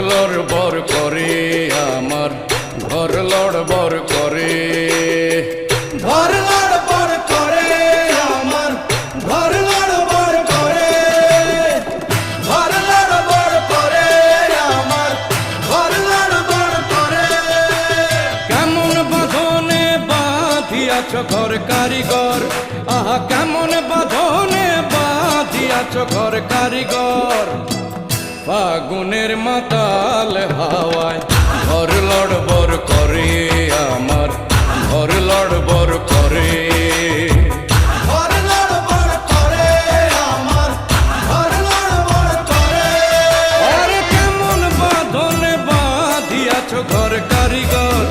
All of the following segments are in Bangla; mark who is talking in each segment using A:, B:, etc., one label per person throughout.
A: লড়বড় করে আমার ঘর লড়বড় করে
B: ঘর লড়বড় করে আমার ঘর লড়বড় করে ঘর লড়বড় করে আমার ঘর লড়বড় করে
A: কেমন বাঁধনে বাঁধিয়াছ ঘর কারিগর আহা কেমন বাঁধনে বাঁধিয়াছ ঘর কারিগর ফাগুনের মাতাল হাওয়ায় ঘর লড়বড় করে আমার ঘর লড়বড় করে
B: ঘর লড়বড় করে আমার ঘর লড়বড় করে
A: আরে কেমন বাঁধনে বাঁধিয়াছ ঘর কারিগর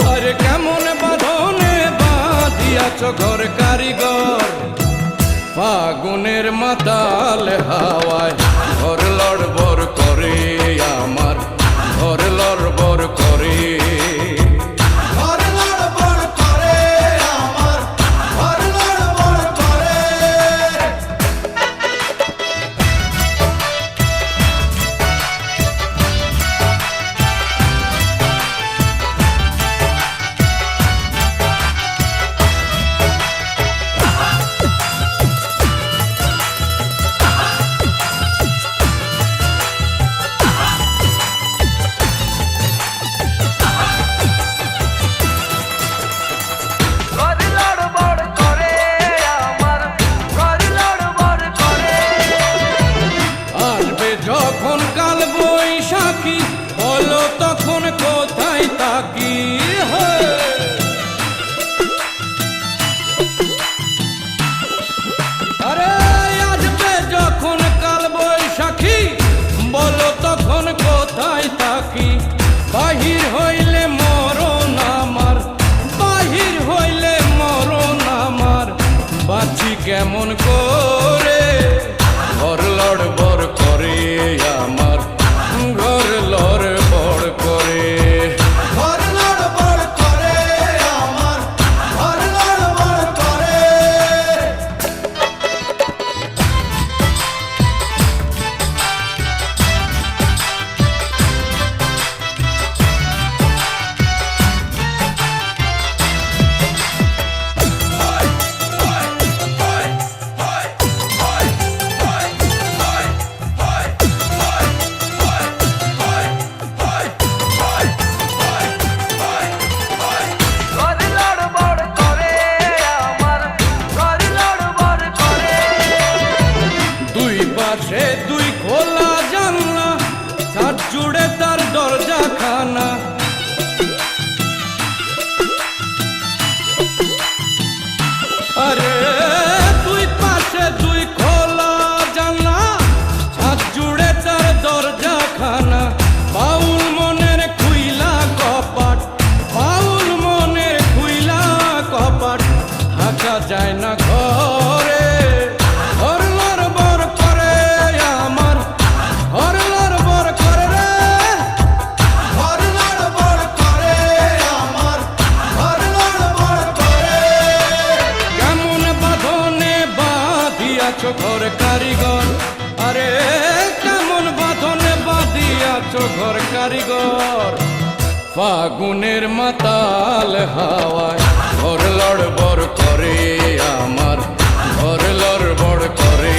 A: আরে কেমন বাঁধনে বাঁধিয়াছ ঘর কারিগর ফাগুনের মাতাল হাওয়ায় ঘর লড়বড় করে আমার ঘর লড়বড় করে
B: ঘর লড়বড় করে আমার ঘর লড়বড় করে
A: আসবে যখন কাল বৈশাখী বলো তখন কোথায় থাকি আরে আসবে যখন কাল বৈশাখী বলো তখন কোথায় থাকি বাহির হইলে মরণ আমার বাহির হইলে মরণ আমার বাঁচি কেমন করে ঘর লড়বড় করে আমার ঘর লড়বড় করে
B: ঘর লড়বড় করে আমার ঘর লড়বড় করে
A: দুই পাশে দুই খোলা জানলা ছাদ জুড়ে তার দরজা খানা আরে দুই পাশে দুই খোলা জানলা ছাদ জুড়ে তার দরজা খানা বাউল মনের খুইলা কপাট বাউল মনের খুইলা কপাট ঢাকা যায় না ঘরে ঘর লড়বড় করে আমার ঘর লড়বড় করে রে
B: ঘর লড়বড় করে আমার ঘর লড়বড় করে
A: কেমন বাঁধনে বাঁধিয়াছ ঘর কারিগর আরে কেমন বাঁধনে বাঁধিয়াছ ঘর কারিগর ফাগুনের মাতাল হাওয়ায় ঘর লড়বড় করে আমার ঘর লড়বড় করে